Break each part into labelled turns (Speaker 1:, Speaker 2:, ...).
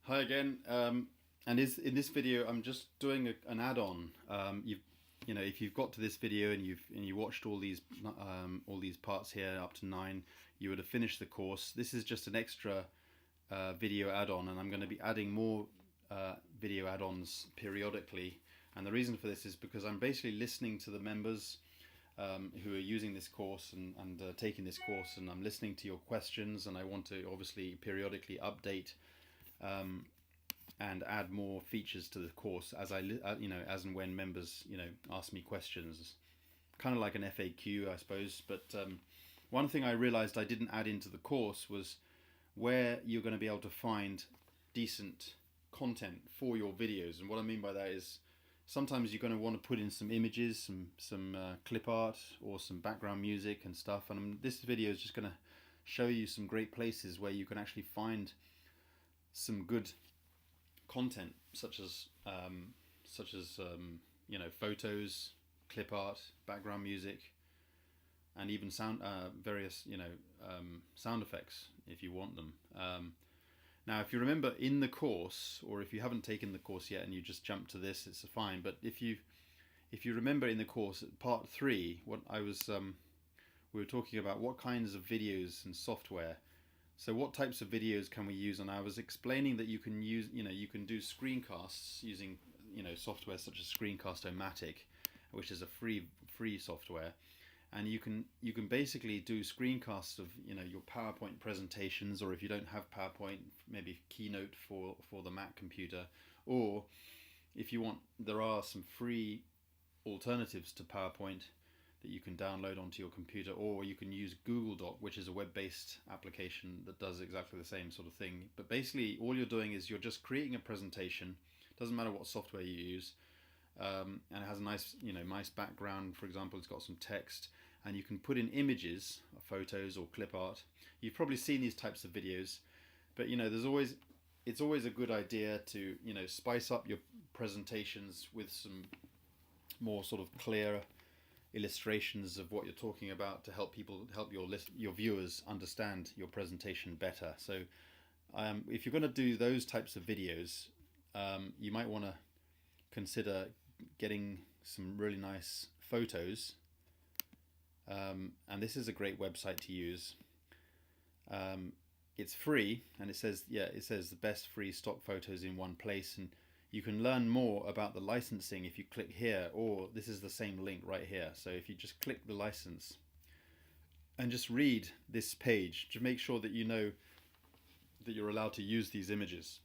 Speaker 1: Hi again. In this video, I'm just doing an add-on. If you've got to this video and you watched all these parts here up to 9, you would have finished the course. This is just an extra video add-on, and I'm going to be adding more video add-ons periodically. And the reason for this is because I'm basically listening to the members who are using this course and taking this course, and I'm listening to your questions, and I want to obviously periodically update and add more features to the course as as and when members ask me questions, kind of like an FAQ, I suppose. But one thing I realized I didn't add into the course was where you're going to be able to find decent content for your videos. And what I mean by that is sometimes you're going to want to put in some images, some clip art, or some background music and stuff. And this video is just going to show you some great places where you can actually find some good content, such as photos, clip art, background music, and even various sound effects if you want them. Now, if you remember in the course, or if you haven't taken the course yet and you just jump to this, it's fine. But if you remember in the course, part 3, what we were talking about what kinds of videos and software. So what types of videos can we use? And I was explaining that you can use, you can do screencasts using, software such as Screencast-O-Matic, which is a free software. And you can basically do screencasts of, your PowerPoint presentations, or if you don't have PowerPoint, maybe Keynote for the Mac computer. Or if you want, there are some free alternatives to PowerPoint that you can download onto your computer, or you can use Google Doc, which is a web-based application that does exactly the same sort of thing. But basically all you're doing is you're just creating a presentation. Doesn't matter what software you use, and it has a nice background. For example, it's got some text, and you can put in images, photos, or clip art. You've probably seen these types of videos, but it's always a good idea to spice up your presentations with some more sort of clear illustrations of what you're talking about to help your viewers understand your presentation better. So if you're going to do those types of videos, you might want to consider getting some really nice photos, and this is a great website to use. It's free, and it says the best free stock photos in one place, and you can learn more about the licensing if you click here, or this is the same link right here. So if you just click the license and just read this page to make sure that you know that you're allowed to use these images,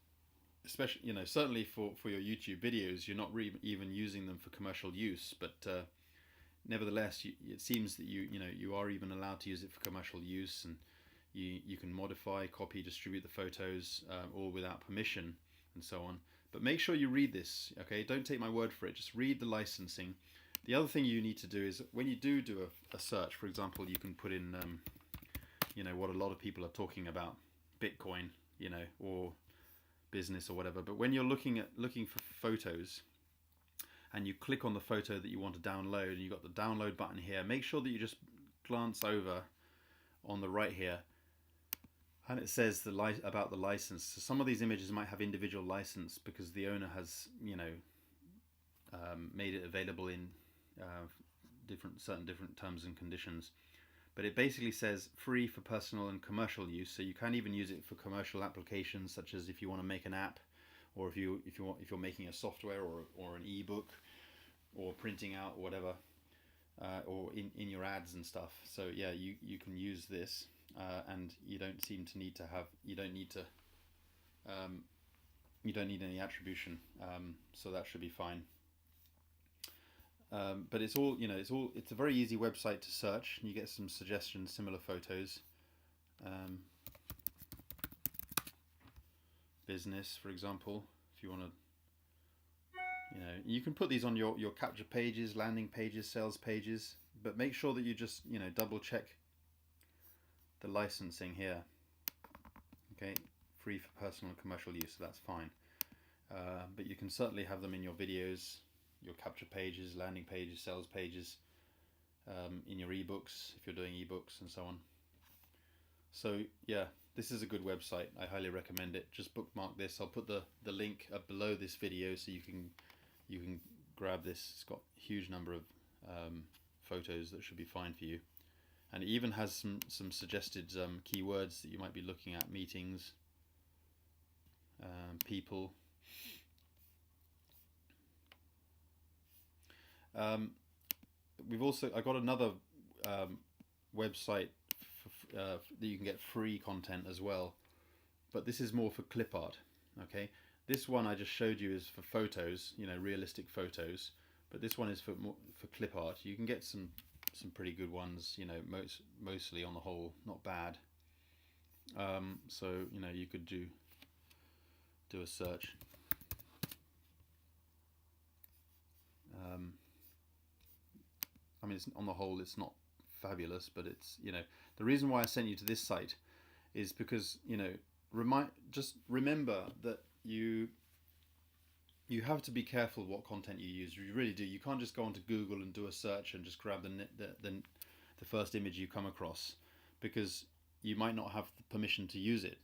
Speaker 1: especially certainly for your YouTube videos, you're not even using them for commercial use, but nevertheless it seems that you are even allowed to use it for commercial use, and you can modify, copy, distribute the photos, all without permission and so on. But make sure you read this, okay? Don't take my word for it, just read the licensing. The other thing you need to do is when you do a search, for example, you can put in what a lot of people are talking about, Bitcoin, or business or whatever. But when you're looking for photos and you click on the photo that you want to download, and you've got the download button here, make sure that you just glance over on the right here, and it says about the license. So some of these images might have individual license because the owner has made it available in certain different terms and conditions. But it basically says free for personal and commercial use. So you can even use it for commercial applications, such as if you want to make an app, or if you're making a software or an ebook, or printing out or whatever, or in your ads and stuff. So yeah, you can use this, and you don't need any attribution, so that should be fine. But it's a very easy website to search, and you get some suggestions, similar photos. Business, for example, if you want to, you can put these on your capture pages, landing pages, sales pages, but make sure that you just double check the licensing here. Okay, free for personal and commercial use, so that's fine. But you can certainly have them in your videos, your capture pages, landing pages, sales pages, in your ebooks if you're doing ebooks and so on. So yeah, This is a good website. I highly recommend it. Just bookmark this. I'll put the link up below this video so you can grab this. It's got a huge number of photos that should be fine for you, and it even has some suggested keywords that you might be looking at: meetings, people. I got another website that you can get free content as well, but this is more for clipart. Okay, this one I just showed you is for photos, realistic photos, but this one is for clipart. You can get some pretty good ones, mostly on the whole not bad. So you could do a search. I mean, on the whole, it's not fabulous, but it's the reason why I sent you to this site is because just remember that you have to be careful what content you use. You really do. You can't just go onto Google and do a search and just grab the first image you come across, because you might not have the permission to use it.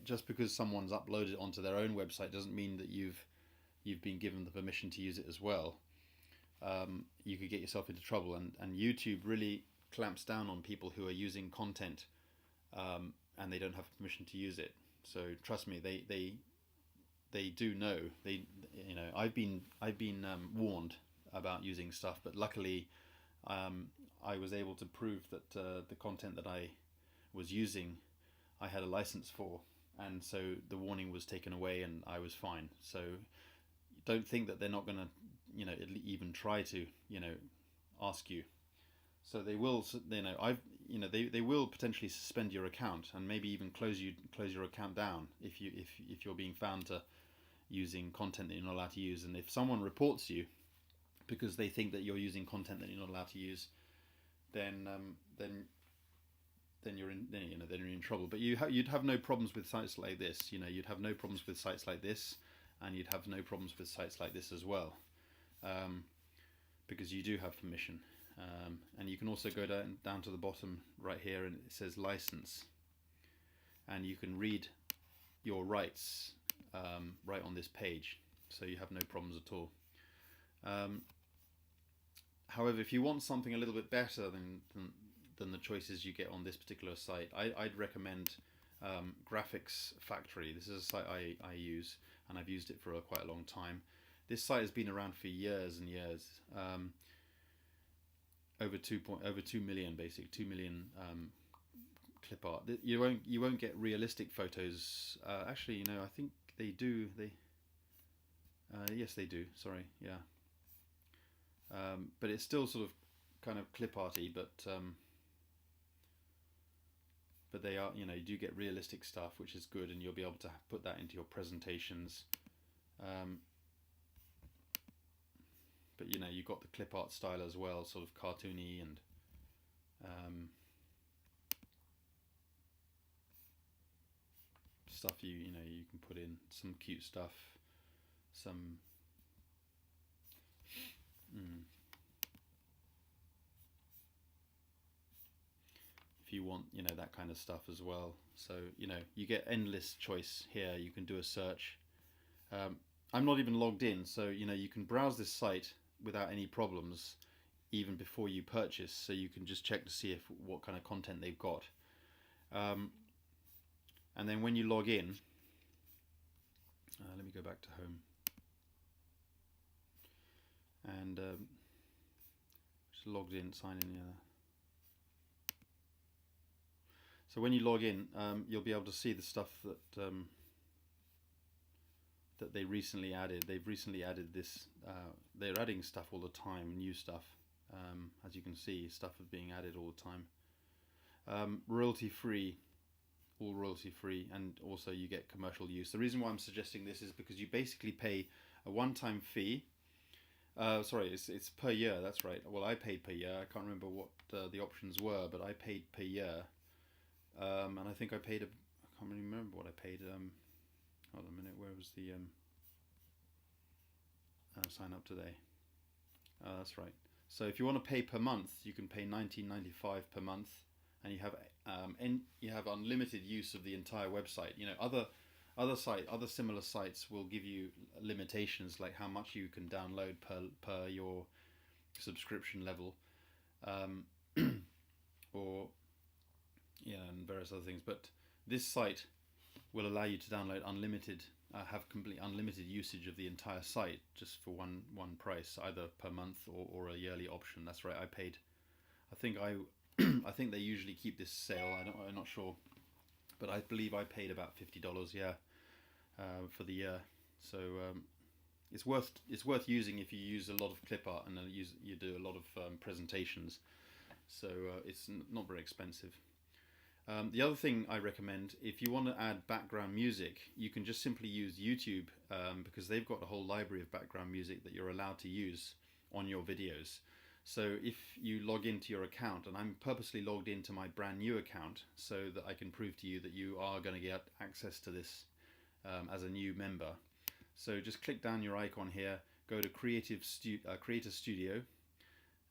Speaker 1: Just because someone's uploaded it onto their own website doesn't mean that you've been given the permission to use it as well. You could get yourself into trouble, and YouTube really clamps down on people who are using content and they don't have permission to use it. So trust me, they do know. I've been warned about using stuff, but luckily I was able to prove that the content that I was using I had a license for, and so the warning was taken away and I was fine. So don't think that they're not going to even try to ask you. So they will, they will potentially suspend your account and maybe even close your account down if you're being found to using content that you're not allowed to use. And if someone reports you because they think that you're using content that you're not allowed to use, then you're in trouble. But you'd have no problems with sites like this. You'd have no problems with sites like this, and you'd have no problems with sites like this as well, because you do have permission. And you can also go down to the bottom right here, and it says license, and you can read your rights right on this page, so you have no problems at all. However, if you want something a little bit better than the choices you get on this particular site, I'd recommend Graphics Factory. This is a site I use, and I've used it for quite a long time. This site has been around for years and years. Over 2 million, basically 2 million clip art. You won't get realistic photos. Actually, I think they do. Yes, they do. Sorry, yeah. But it's still sort of kind of clip arty, but they are, you do get realistic stuff, which is good, and you'll be able to put that into your presentations. But you've got the clip art style as well, sort of cartoony and stuff you can put in some cute stuff, some if you want that kind of stuff as well. So you get endless choice here. You can do a search. I'm not even logged in, so you can browse this site without any problems even before you purchase, so you can just check to see what kind of content they've got, and then when you log in, let me go back to home and just logged in, sign in. So when you log in, you'll be able to see the stuff that they recently added. They've recently added this. They're adding stuff all the time, new stuff. As you can see, stuff is being added all the time. Royalty free, all royalty free, and also you get commercial use. The reason why I'm suggesting this is because you basically pay a one-time fee. Sorry, it's per year. That's right. Well, I paid per year. I can't remember what the options were, but I paid per year. And I think I paid I can't really remember what I paid. Hold on a minute, where was the sign up today? That's right. So if you want to pay per month, you can pay $19.95 per month, and you have unlimited use of the entire website. You know, other similar sites will give you limitations, like how much you can download per your subscription level, um, or and various other things. But this site will allow you to download unlimited, have complete unlimited usage of the entire site just for one price, either per month or a yearly option. That's right. I think I think they usually keep this sale. I'm not sure, but I believe I paid about $50. Yeah, for the year. So it's worth using if you use a lot of clip art and you do a lot of presentations. So it's not very expensive. The other thing I recommend, if you want to add background music, you can just simply use YouTube, because they've got a whole library of background music that you're allowed to use on your videos. So if you log into your account, and I'm purposely logged into my brand new account so that I can prove to you that you are going to get access to this as a new member. So just click down your icon here, go to Creator Studio,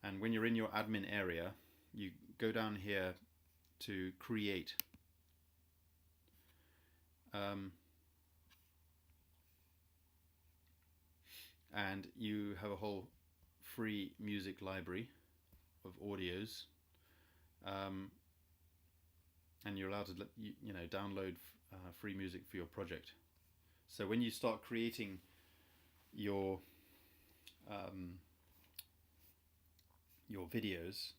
Speaker 1: and when you're in your admin area, you go down here to Create. And you have a whole free music library of audios, and you're allowed to download free music for your project. So when you start creating your videos,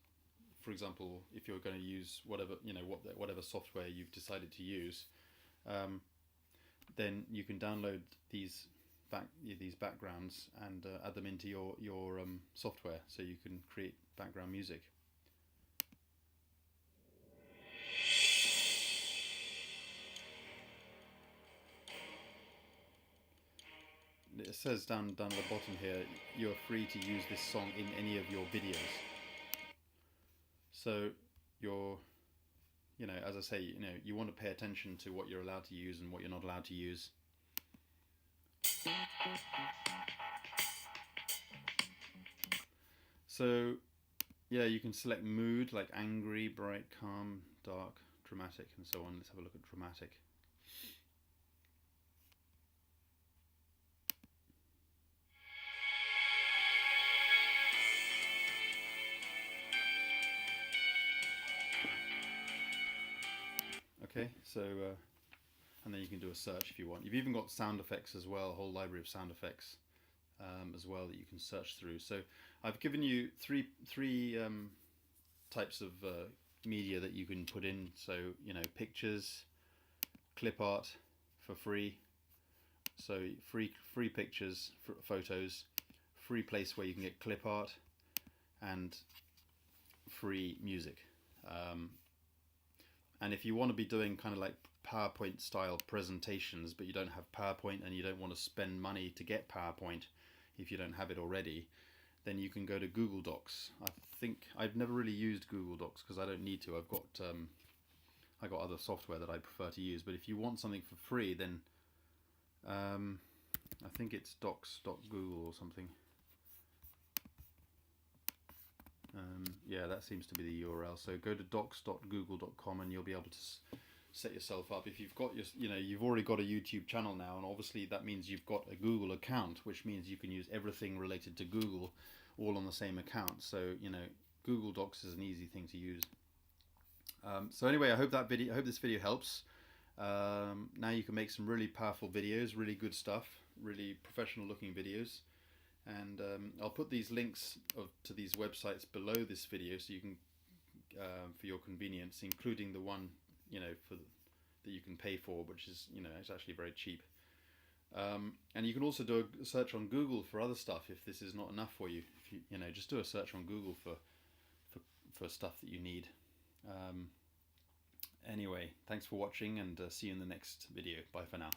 Speaker 1: for example, if you're going to use whatever software you've decided to use, then you can download these backgrounds and add them into your software, so you can create background music. It says down at the bottom here, you're free to use this song in any of your videos. So as I say, you want to pay attention to what you're allowed to use and what you're not allowed to use. So yeah, you can select mood, like angry, bright, calm, dark, dramatic, and so on. Let's have a look at dramatic. Okay, so and then you can do a search if you want. You've even got sound effects as well, a whole library of sound effects as well that you can search through. So I've given you three types of media that you can put in. So pictures, clip art for free. So free pictures, photos, free place where you can get clip art, and free music. And if you want to be doing kind of like PowerPoint style presentations, but you don't have PowerPoint and you don't want to spend money to get PowerPoint if you don't have it already, then you can go to Google Docs. I think I've never really used Google Docs because I don't need to. I got other software that I prefer to use. But if you want something for free, then I think it's docs.google or something. Yeah, that seems to be the URL. So go to docs.google.com and you'll be able to set yourself up. If you've got you've already got a YouTube channel now, and obviously that means you've got a Google account, which means you can use everything related to Google all on the same account. So Google Docs is an easy thing to use. So anyway, I hope this video helps. Now you can make some really powerful videos, really good stuff, really professional looking videos. And I'll put these links to these websites below this video, so you can, for your convenience, including the one that you can pay for, which is it's actually very cheap. And you can also do a search on Google for other stuff if this is not enough for you. If you just do a search on Google for stuff that you need. Anyway, thanks for watching, and see you in the next video. Bye for now.